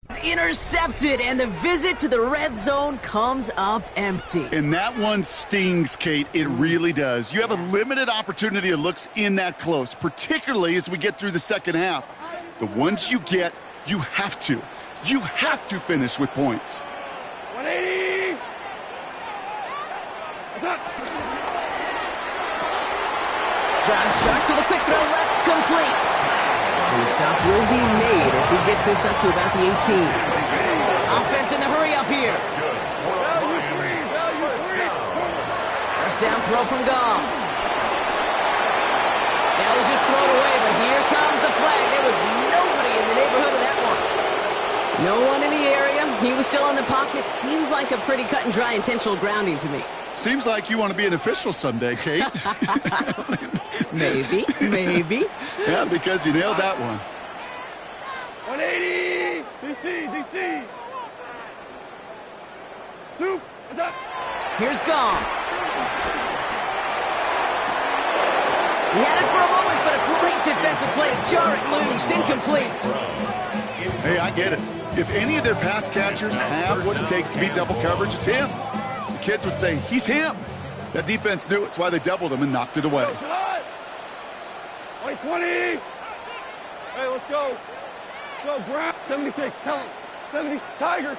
it's intercepted, and the visit to the red zone comes up empty. And that one stings, Kate. It really does. You have a limited opportunity of looks in that close, particularly as we get through the second half. The ones you get, you have to finish with points. 180. Attack. Drive start to the quick throw left, complete. And the stop will be made as he gets this up to about the 18. Offense in the hurry up here. First down throw from Goff. That was just thrown away, but here comes the flag. There was nobody in the neighborhood of that one. No one in the area. He was still in the pocket. Seems like a pretty cut and dry intentional grounding to me. Seems like you want to be an official someday, Kate. Maybe. Yeah, because you nailed that one. 180. DC. 2. Attack. Here's Goff. He had it for a moment, but a great defensive play to jar it loose. Incomplete. Hey, I get it. If any of their pass catchers have what it takes to beat double coverage, it's him. The kids would say, he's him. That defense knew it. It's why they doubled him and knocked it away. 20. Hey, let's go. Go, grab. 76. Tell him. 70. Tiger.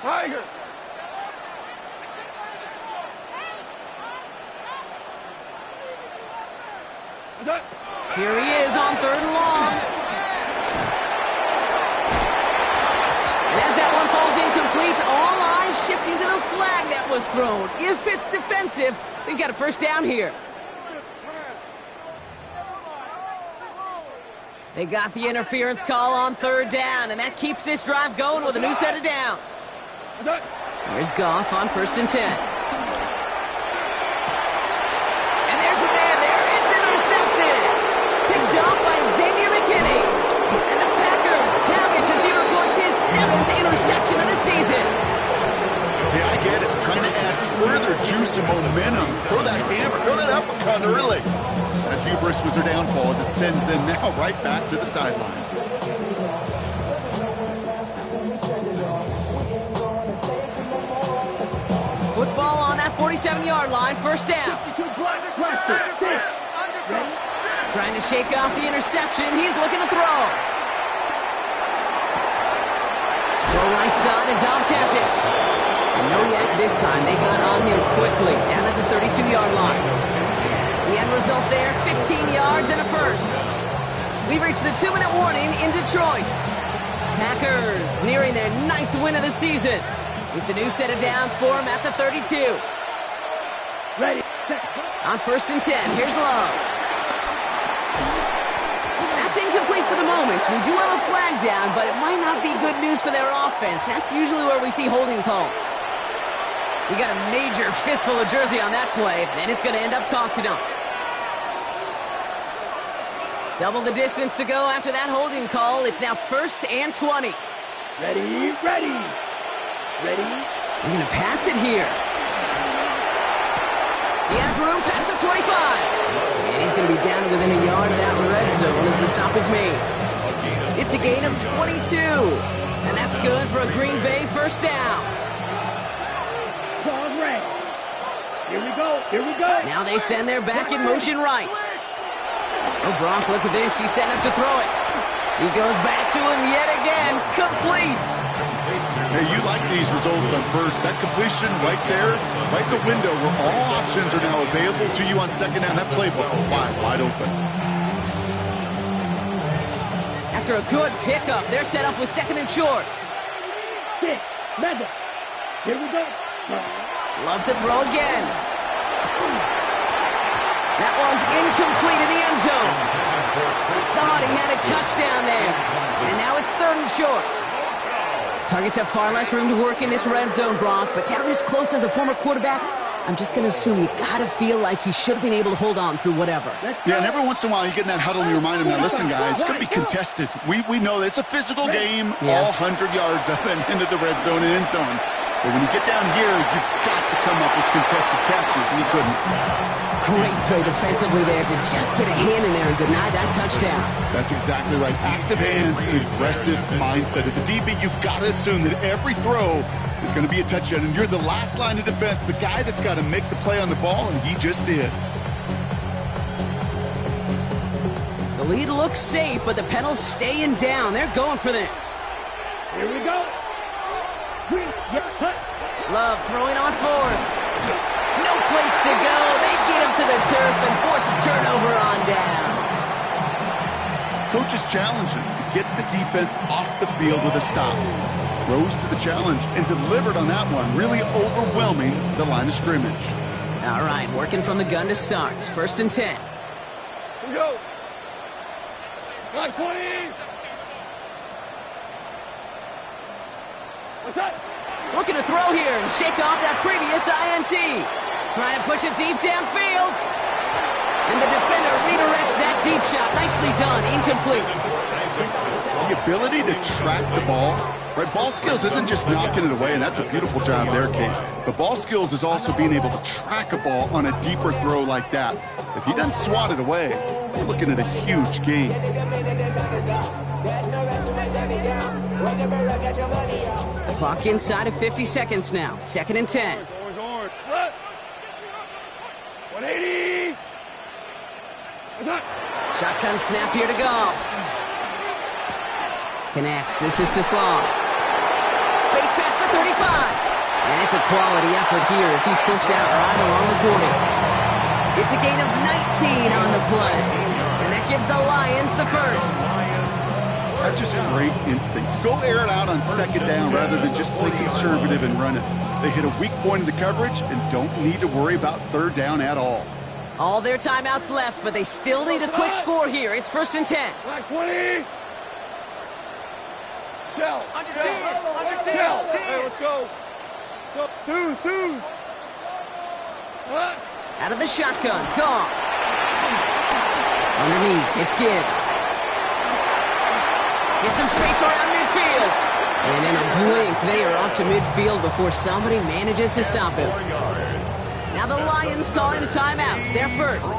Here he is on 3rd and long. And as that one falls incomplete, all eyes shifting to the flag that was thrown. If it's defensive, they've got a first down here. They got the interference call on 3rd down, and that keeps this drive going with a new set of downs. Here's Goff on 1st and 10. And there's a man there. It's intercepted. Picked off by Xavier McKinney. And the Packers have it to 0 points, his 7th interception of the season. Yeah, I get it. Trying to add further juice and momentum. Throw that hammer. Throw that uppercut early. That hubris was their downfall as it sends them now right back to the sideline. Football on that 47-yard line, first down. Trying to shake off the interception. He's looking to throw. Throw right side, and Dobbs has it. And no yak this time. They got on him quickly, down at the 32-yard line. The end result there, 15 yards and a first. We've reached the 2-minute warning in Detroit. Packers nearing their 9th win of the season. It's a new set of downs for them at the 32. Ready. On 1st and 10, here's Love. That's incomplete for the moment. We do have a flag down, but it might not be good news for their offense. That's usually where we see holding calls. You got a major fistful of jersey on that play, and it's going to end up costing them. Double the distance to go after that holding call. It's now 1st and 20. Ready. They're going to pass it here. He has room past the 25. And he's going to be down to within a yard of that red zone as the stop is made. It's a gain of 22. And that's good for a Green Bay first down. Ball red. Here we go. Now they send their back in motion right. Oh, Gronk, look at this. He's setting up to throw it. He goes back to him yet again. Complete. Hey, you like these results on first. That completion right there, right in the window where all options are now available to you on second down. That playbook wide open. After a good pickup, they're set up with 2nd and short. 6. Madden. Here we go. Loves to throw again. That one's incomplete in the end zone. Thought he had a touchdown there. And now it's 3rd and short. Targets have far less room to work in this red zone, Brock, but down this close as a former quarterback, I'm just going to assume you got to feel like he should have been able to hold on through whatever. Yeah, and every once in a while you get in that huddle and you remind him, now listen, guys, it's going to be contested. We know this. It's a physical game, all 100 yards up and into the red zone and end zone. But when you get down here, you've got to come up with contested catches, and he couldn't. Great play defensively there to just get a hand in there and deny that touchdown. That's exactly right. Active hands and aggressive mindset. As a DB, you've got to assume that every throw is going to be a touchdown, and you're the last line of defense, the guy that's got to make the play on the ball, and he just did. The lead looks safe, but the Penals staying down. They're going for this. Here we go. Love throwing on fourth. No place to go. They get him to the turf and force a turnover on downs. Coach is challenging to get the defense off the field with a stop. Rose to the challenge and delivered on that one, really overwhelming the line of scrimmage. All right, working from the gun to start. 1st and 10. Here we go. Got 20. What's that? Looking to throw here and shake off that previous INT. Trying to push it deep downfield. And the defender redirects that deep shot. Nicely done. Incomplete. The ability to track the ball, right? Ball skills isn't just knocking it away, and that's a beautiful job there, Kate. But ball skills is also being able to track a ball on a deeper throw like that. If he doesn't swat it away, we're looking at a huge gain. The clock inside of 50 seconds now. 2nd and 10. Orange. What? 180. What's that? Shotgun snap here to go. Connects. This is to Slaw. Space pass for 35. And it's a quality effort here as he's pushed out right along the 40. It's a gain of 19 on the play. And that gives the Lions the first. That's just great instincts. Go air it out on 2nd down rather than just play conservative and run it. They hit a weak point in the coverage and don't need to worry about 3rd down at all. All their timeouts left, but they still need a quick score here. It's 1st and 10. Black 20. Shell. Shell. Hey, let's go. Go. Twos. What? Out of the shotgun. Gone. Underneath, it's Gibbs. Get some space around midfield. And in a blink, they are off to midfield before somebody manages to stop him. Now the Lions calling a timeout. They're first.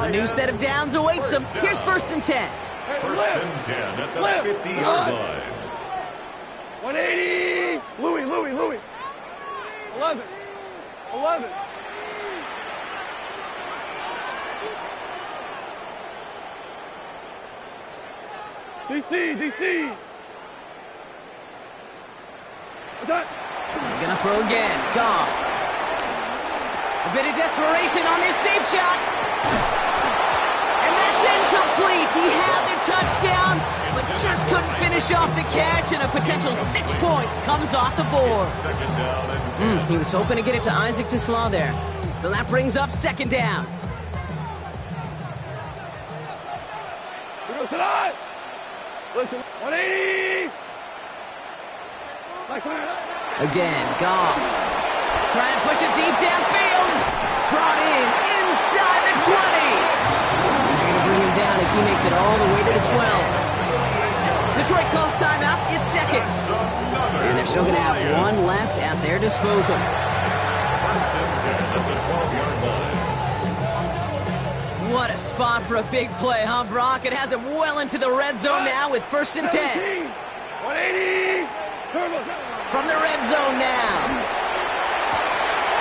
A new set of downs awaits them. Here's 1st and 10. 1st and 10 at the 50-yard line. 180. Louis. 11. DC. What's that? Gonna throw again. Goff. A bit of desperation on this deep shot. And that's incomplete. He had the touchdown, but just couldn't finish off the catch, and a potential 6 points comes off the board. 2nd down and 10. He was hoping to get it to Isaac Slaw there. So that brings up 2nd down. Here goes tonight. Listen, 180. Again, Goff. Trying to push it deep downfield. Brought in inside the 20. And they're going to bring him down as he makes it all the way to the 12. Detroit calls timeout. It's 2nd. And they're still going to have one left at their disposal. 1st and 10 at the 12-yard line. What a spot for a big play, huh, Brock? It has him well into the red zone now with 1st and 10. 180. From the red zone now.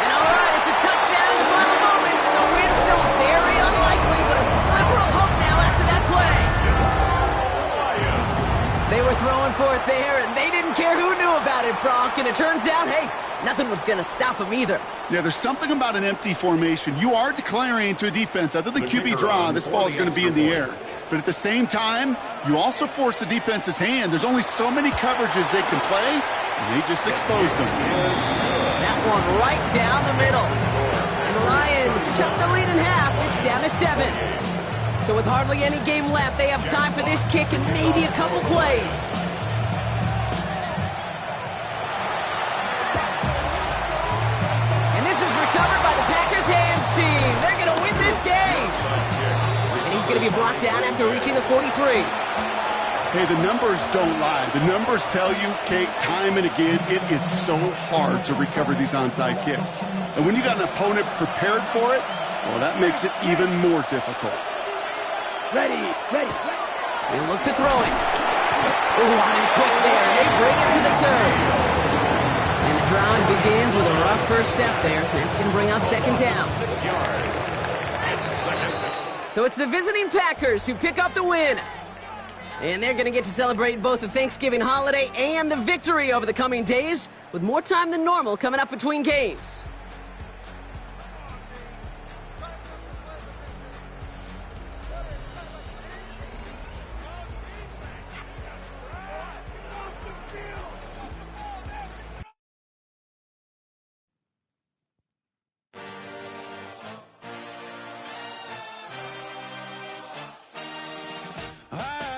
And all right, it's a touchdown in the final moments. A win still very unlikely, but a sliver of hope now after that play. They were throwing for it there, and they didn't care who knew about it, Brock. And it turns out, hey, nothing was going to stop them either. Yeah, there's something about an empty formation. You are declaring to a defense, other than QB draw, this ball is going to be in the air. But at the same time, you also force the defense's hand. There's only so many coverages they can play, and they just exposed them. That one right down the middle. And the Lions chop the lead in half. It's down to 7. So with hardly any game left, they have time for this kick and maybe a couple plays. he's going to be brought down after reaching the 43. Hey, the numbers don't lie. The numbers tell you, Kate, time and again, it is so hard to recover these onside kicks. And when you got an opponent prepared for it, well, that makes it even more difficult. Ready. They look to throw it. Oh, on and quick there. They bring it to the turn. And the drive begins with a rough first step there. That's going to bring up second down. 6 yards. And second. So it's the visiting Packers who pick up the win. And they're going to get to celebrate both the Thanksgiving holiday and the victory over the coming days, with more time than normal coming up between games.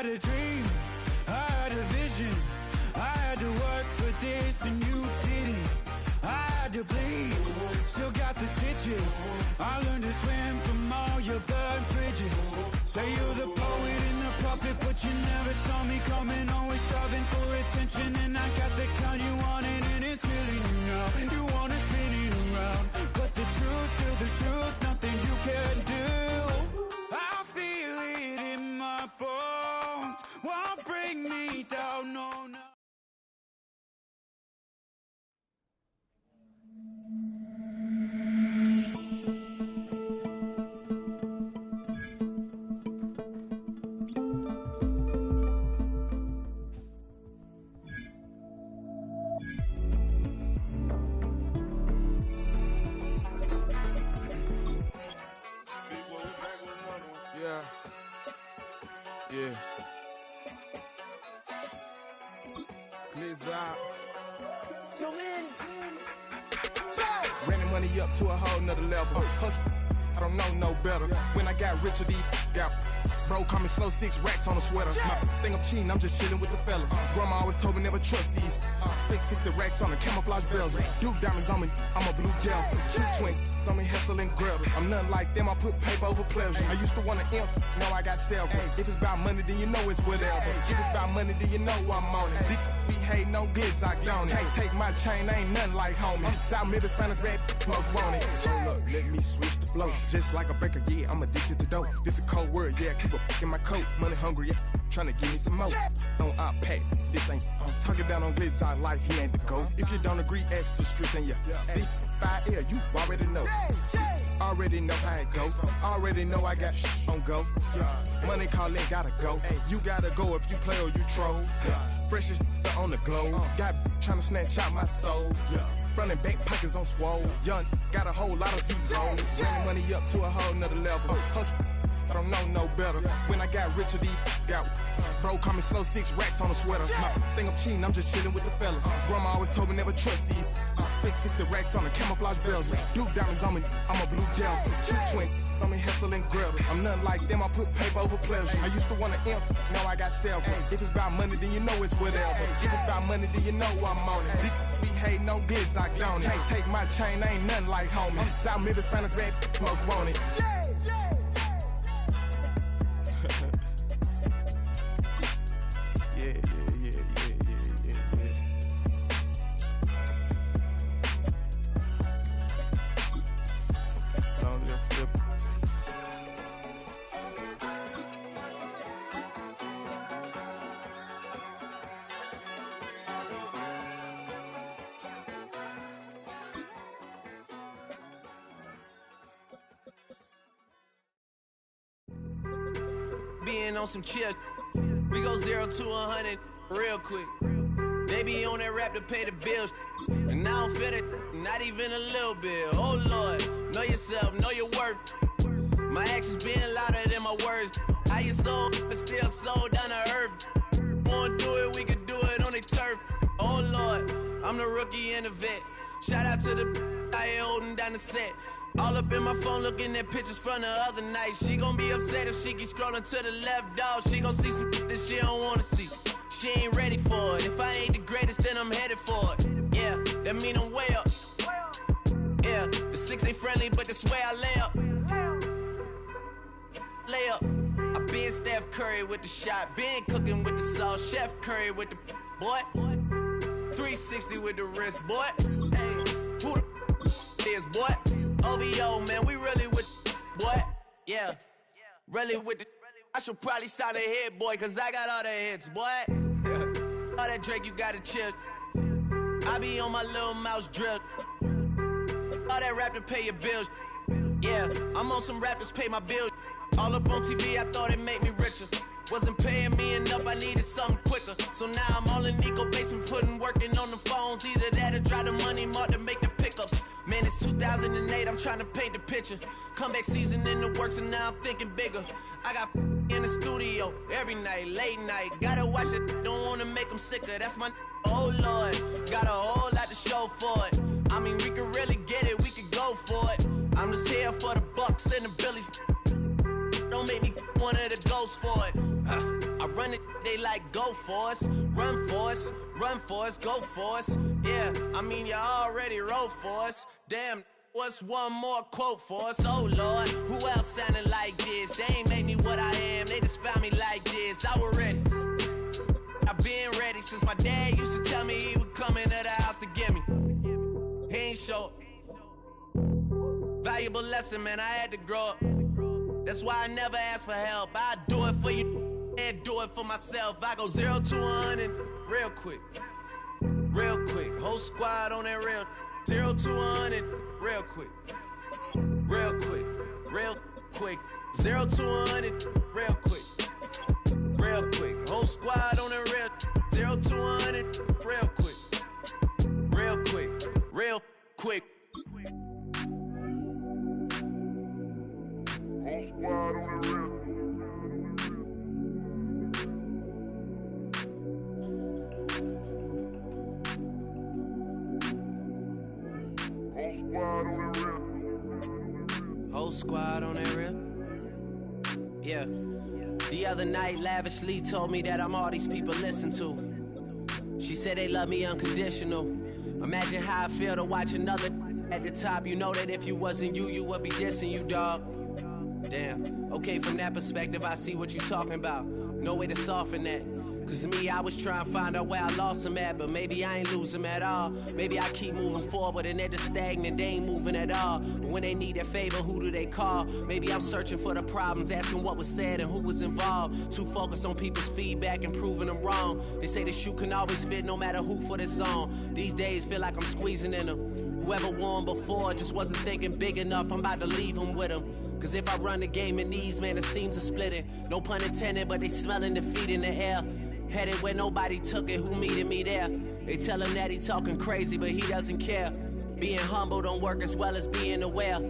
A dream, I had a vision, I had to work for this and you didn't. I had to bleed, still got the stitches. I learned to swim from all your burnt bridges. Say you're the poet and the prophet, but you never saw me coming. Always starving for attention, and I got the kind you wanted, and it's killing you now. You wanna spin it around, but the truth's still the truth, nothing you can do. I feel it in my bones, won't bring me down, no, no. Yeah. Running money up to a whole nother level. Hustle, I don't know no better. When I got richer, these got bro, call me slow, 6 racks on a sweater. My think I'm cheating, I'm just chilling with the fellas. Grandma always told me never trust these. Spent 60 racks on the camouflage bells. Duke diamonds on me, I'm a blue gel. 2 twin on me, hustle and grab. I'm nothing like them, I put paper over pleasure. I used to want to imp, now I got self. If it's about money, then you know it's whatever. If it's about money, then you know I'm on it. This be hate, no glitz, I don't it. Can't take my chain, ain't nothing like homie. South Middle Spanish rap, most want it. Hold up, let me switch the flow. Just like a baker, yeah, I'm addicted to dope. This a cold word, yeah, keep a in my coat. Money hungry, yeah, tryna give me some more. On I pack, this ain't. I'm talking down on glitz, I like he ain't the goat. If you don't agree, ask the streets and yeah. This 5 L, you already know. Already know how it go. Already know I got on go. Money calling, gotta go. You gotta go if you play or you troll. Freshest on the glow. Got tryna snatch out my soul. Front and back pockets on swole. Young, got a whole lot of zeros. Running money up to a whole nother level. Hustle, I don't know no better. When I got richer, these got bro, call me slow, 6 racks on a sweater. My think I'm cheating, I'm just chilling with the fellas. Grandma always told me never trust these. Spent 60 racks on the camouflage bells. Duke diamonds on me, I'm a blue gel. 2 twin on me, hustle and grab. I'm nothing like them, I put paper over pleasure. I used to want to imp, now I got self. If it's about money, then you know it's whatever. If it's about money, then you know I'm on it. This be hate, no glitz, I don't it. Can't take my chain, ain't nothing like homie. South Middle Spanish rap, most want it. Being on some chill, we go 0 to 100 real quick. They be on that rap to pay the bills, and I don't feel it, not even a little bit. Oh Lord, know yourself, know your worth. My actions being louder than my words. How you sold, but still sold down to earth. Wanna do it, we could do it on the turf. Oh Lord, I'm the rookie and the vet. Shout out to the I ain't holding down the set. All up in my phone looking at pictures from the other night. She gon' be upset if she keep scrolling to the left, dog. She gon' see some that she don't wanna see. She ain't ready for it. If I ain't the greatest, then I'm headed for it. Yeah, that mean I'm way up. Yeah, the 6 ain't friendly, but that's where I lay up. Lay up. Steph Curry with the shot. Been cooking with the sauce. Chef Curry with the boy. 360 with the wrist, boy. Hey, who the is, boy? OVO, man, we really with boy. Yeah, really with the. I should probably sign a hit, boy, cause I got all the hits, boy. All that Drake, you gotta chill. I be on my little mouse drip. All that rap to pay your bills. Yeah, I'm on some rappers pay my bills. All up on TV, I thought it made me richer. Wasn't paying me enough, I needed something quicker. So now I'm all in Nico basement, working on the phones. Either that or drive the money mark to make the pickups. Man, it's 2008, I'm trying to paint the picture. Comeback season in the works and now I'm thinking bigger. I got in the studio every night, late night. Gotta watch it, don't wanna make them sicker. That's my oh Lord, got a whole lot to show for it. I mean, we could really get it, we could go for it. I'm just here for the Bucks and the Billies. Don't make me one of the ghosts for it. I run it, they like go for us. Run for us, run for us, go for us. Yeah, I mean, you already wrote for us. Damn, what's one more quote for us? Oh Lord, who else sounding like this? They ain't made me what I am, they just found me like this. I was ready. I've been ready since my dad used to tell me he would come into the house to get me. He ain't show. Valuable lesson, man, I had to grow up. That's why I never ask for help. I do it for you and do it for myself. I go 0 to 100 real quick. Real quick. Whole squad on that real. 0 to 100 real quick. Real quick. Real quick. 0 to 100 real quick. Real quick. Whole squad on that real. 0 to 100 real quick. Real quick. Real quick. Squad on the real. Whole squad on that real. Yeah. The other night, lavishly told me that I'm all these people listen to. She said they love me unconditional. Imagine how I feel to watch another at the top. You know that if you wasn't you, you would be dissing you, dog. Damn, okay, from that perspective, I see what you talking about. No way to soften that. Cause me, I was trying to find out where I lost them at, but maybe I ain't lose them at all. Maybe I keep moving forward and they're just stagnant, they ain't moving at all. But when they need a favor, who do they call? Maybe I'm searching for the problems, asking what was said and who was involved. Too focused on people's feedback and proving them wrong. They say the shoe can always fit no matter who for this song. These days feel like I'm squeezing in them. Whoever won before just wasn't thinking big enough, I'm about to leave them with them. Cause if I run the game in these, man, it seems to split it. No pun intended, but they smelling defeat in the air. Headed where nobody took it, who meeting me there? They tell him that he talking crazy, but he doesn't care. Being humble don't work as well as being aware.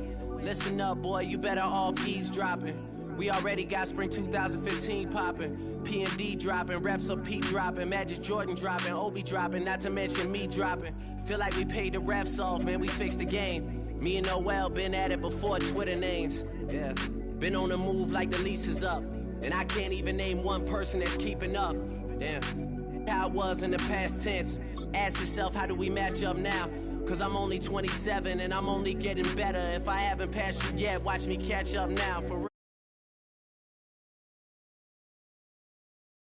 Listen up, boy, you better off eavesdropping. We already got spring 2015 popping. P&D dropping, reps up P dropping, Magic Jordan dropping, Obi dropping, not to mention me dropping. Feel like we paid the refs off, man, we fixed the game. Me and Noel been at it before Twitter names. Yeah, been on the move like the lease is up. And I can't even name one person that's keeping up. Damn, how it was in the past tense. Ask yourself, how do we match up now? Cause I'm only 27 and I'm only getting better. If I haven't passed you yet, watch me catch up now, for real.